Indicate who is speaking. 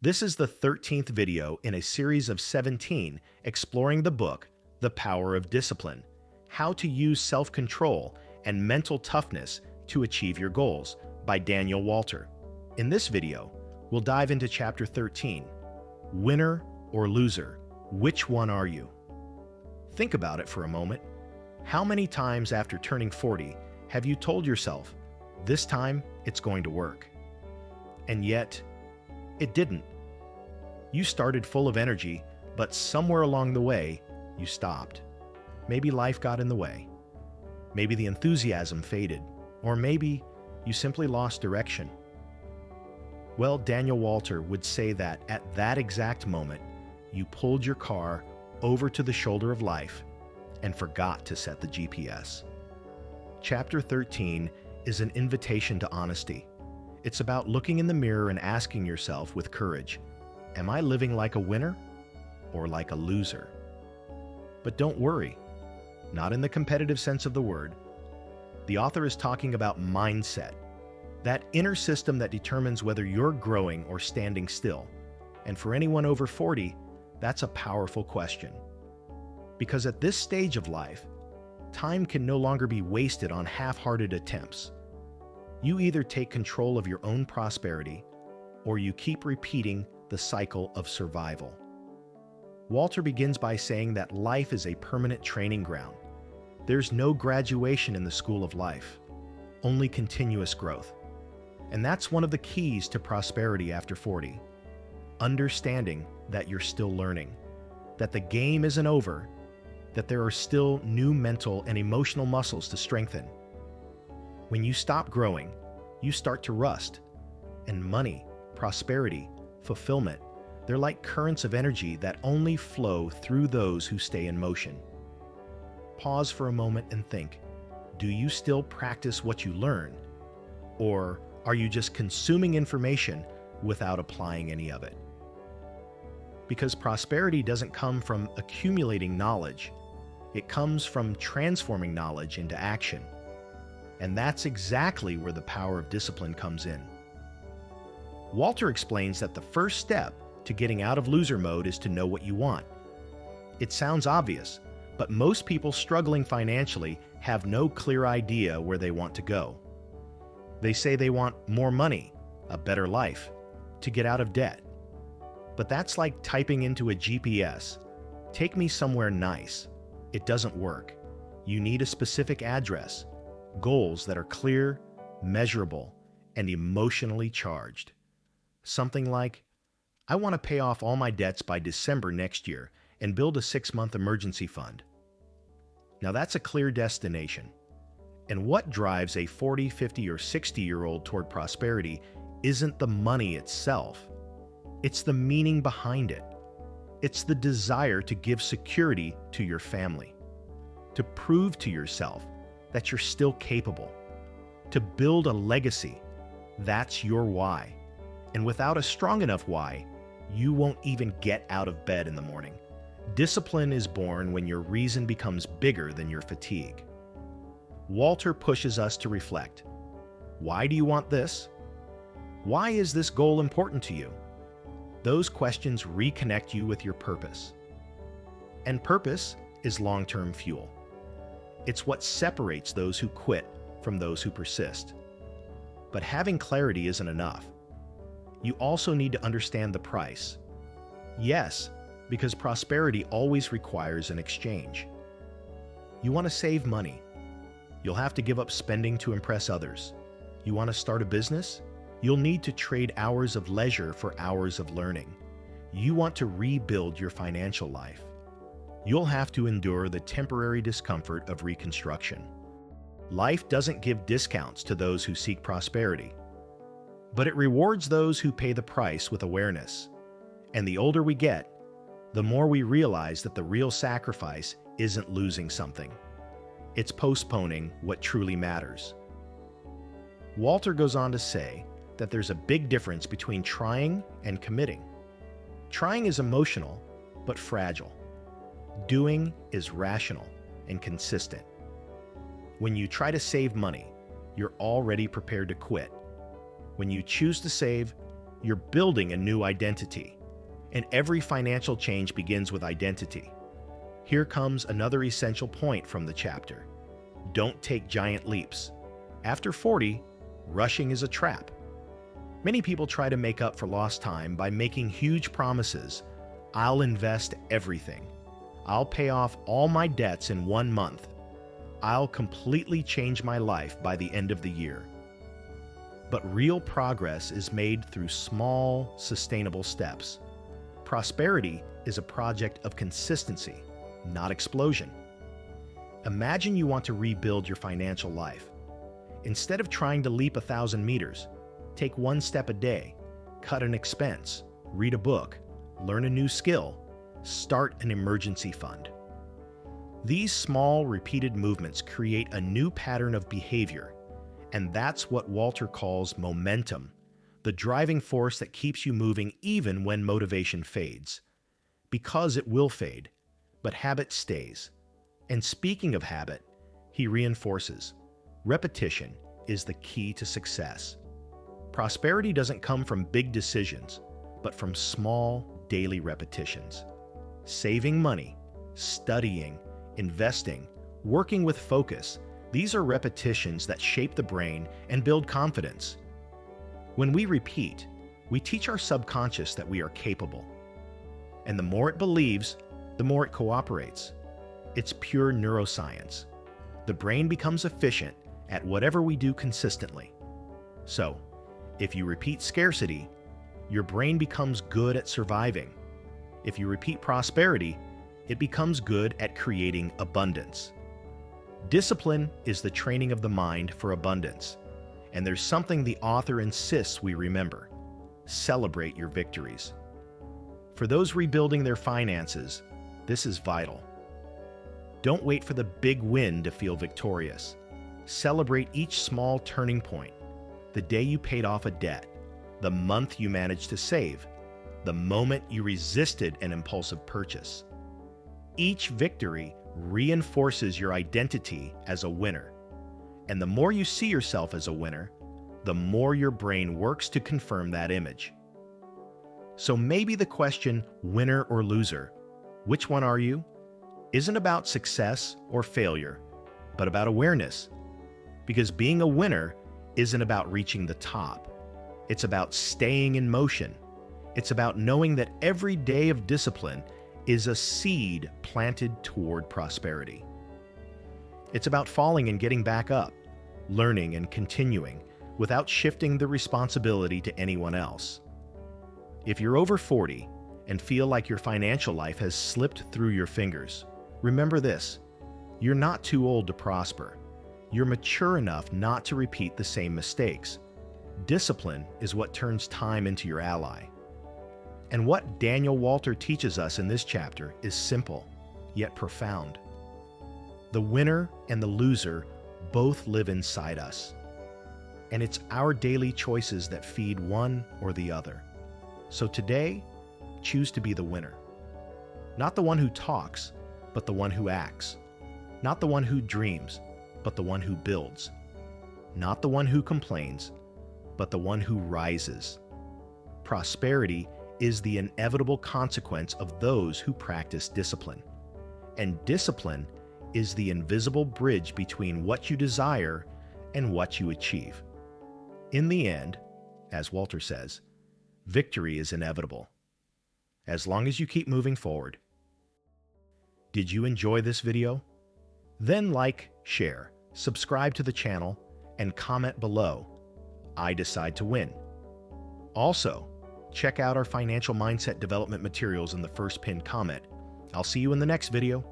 Speaker 1: This is the 13th video in a series of 17 exploring the book, The Power of Discipline, How to Use Self-Control and Mental Toughness to Achieve Your Goals by Daniel Walter. In this video, we'll dive into Chapter 13, Winner or Loser, Which One Are You? Think about it for a moment. How many times after turning 40 have you told yourself, this time it's going to work? And yet, it didn't. You started full of energy, but somewhere along the way, you stopped. Maybe life got in the way. Maybe the enthusiasm faded, or maybe you simply lost direction. Well, Daniel Walter would say that at that exact moment, you pulled your car over to the shoulder of life and forgot to set the GPS. Chapter 13 is an invitation to honesty. It's about looking in the mirror and asking yourself with courage, am I living like a winner or like a loser? But don't worry, not in the competitive sense of the word. The author is talking about mindset, that inner system that determines whether you're growing or standing still. And for anyone over 40, that's a powerful question. Because at this stage of life, time can no longer be wasted on half-hearted attempts. You either take control of your own prosperity, or you keep repeating the cycle of survival. Walter begins by saying that life is a permanent training ground. There's no graduation in the school of life, only continuous growth. And that's one of the keys to prosperity after 40. Understanding that you're still learning, that the game isn't over, that there are still new mental and emotional muscles to strengthen. When you stop growing, you start to rust. And money, prosperity, fulfillment, they're like currents of energy that only flow through those who stay in motion. Pause for a moment and think, do you still practice what you learn? Or are you just consuming information without applying any of it? Because prosperity doesn't come from accumulating knowledge. It comes from transforming knowledge into action. And that's exactly where the power of discipline comes in. Walter explains that the first step to getting out of loser mode is to know what you want. It sounds obvious, but most people struggling financially have no clear idea where they want to go. They say they want more money, a better life, to get out of debt. But that's like typing into a GPS, take me somewhere nice. It doesn't work. You need a specific address, goals that are clear, measurable, and emotionally charged. Something like, I want to pay off all my debts by December next year and build a 6-month emergency fund. Now that's a clear destination. And what drives a 40, 50, or 60-year-old toward prosperity isn't the money itself. It's the meaning behind it. It's the desire to give security to your family, to prove to yourself that you're still capable, to build a legacy. That's your why. And without a strong enough why, you won't even get out of bed in the morning. Discipline is born when your reason becomes bigger than your fatigue. Walter pushes us to reflect. Why do you want this? Why is this goal important to you? Those questions reconnect you with your purpose. And purpose is long-term fuel. It's what separates those who quit from those who persist. But having clarity isn't enough. You also need to understand the price. Yes, because prosperity always requires an exchange. You want to save money. You'll have to give up spending to impress others. You want to start a business? You'll need to trade hours of leisure for hours of learning. You want to rebuild your financial life. You'll have to endure the temporary discomfort of reconstruction. Life doesn't give discounts to those who seek prosperity, but it rewards those who pay the price with awareness. And the older we get, the more we realize that the real sacrifice isn't losing something. It's postponing what truly matters. Walter goes on to say that there's a big difference between trying and committing. Trying is emotional, but fragile. Doing is rational and consistent. When you try to save money, you're already prepared to quit. When you choose to save, You're building a new identity. And every financial change begins with identity. Here comes another essential point from the chapter. Don't take giant leaps. After 40, rushing is a trap. Many people try to make up for lost time by making huge promises. I'll invest everything. I'll pay off all my debts in 1 month. I'll completely change my life by the end of the year. But real progress is made through small, sustainable steps. Prosperity is a project of consistency, not explosion. Imagine you want to rebuild your financial life. Instead of trying to leap 1,000 meters, take 1 step a day, cut an expense, read a book, learn a new skill, start an emergency fund. These small, repeated movements create a new pattern of behavior, and that's what Walter calls momentum, the driving force that keeps you moving even when motivation fades. Because it will fade, but habit stays. And speaking of habit, he reinforces, repetition is the key to success. Prosperity doesn't come from big decisions, but from small, daily repetitions. Saving money, studying, investing, working with focus, these are repetitions that shape the brain and build confidence. When we repeat, we teach our subconscious that we are capable. And the more it believes, the more it cooperates. It's pure neuroscience. The brain becomes efficient at whatever we do consistently. So, if you repeat scarcity, your brain becomes good at surviving. If you repeat prosperity, it becomes good at creating abundance. Discipline is the training of the mind for abundance. And there's something the author insists we remember. Celebrate your victories. For those rebuilding their finances, this is vital. Don't wait for the big win to feel victorious. Celebrate each small turning point. The day you paid off a debt, the month you managed to save, the moment you resisted an impulsive purchase. Each victory reinforces your identity as a winner. And the more you see yourself as a winner, the more your brain works to confirm that image. So maybe the question, winner or loser, which one are you, isn't about success or failure, but about awareness. Because being a winner isn't about reaching the top. It's about staying in motion. It's about knowing that every day of discipline is a seed planted toward prosperity. It's about falling and getting back up, learning and continuing without shifting the responsibility to anyone else. If you're over 40 and feel like your financial life has slipped through your fingers, remember this: you're not too old to prosper. You're mature enough not to repeat the same mistakes. Discipline is what turns time into your ally. And what Daniel Walter teaches us in this chapter is simple, yet profound. The winner and the loser both live inside us. And it's our daily choices that feed one or the other. So today, choose to be the winner. Not the one who talks, but the one who acts. Not the one who dreams, but the one who builds. Not the one who complains, but the one who rises. Prosperity is the inevitable consequence of those who practice discipline. And discipline is the invisible bridge between what you desire and what you achieve. In the end, as Walter says, victory is inevitable, as long as you keep moving forward. Did you enjoy this video? Then like, share, subscribe to the channel, and comment below. I decide to win. Also, check out our financial mindset development materials in the first pinned comment. I'll see you in the next video.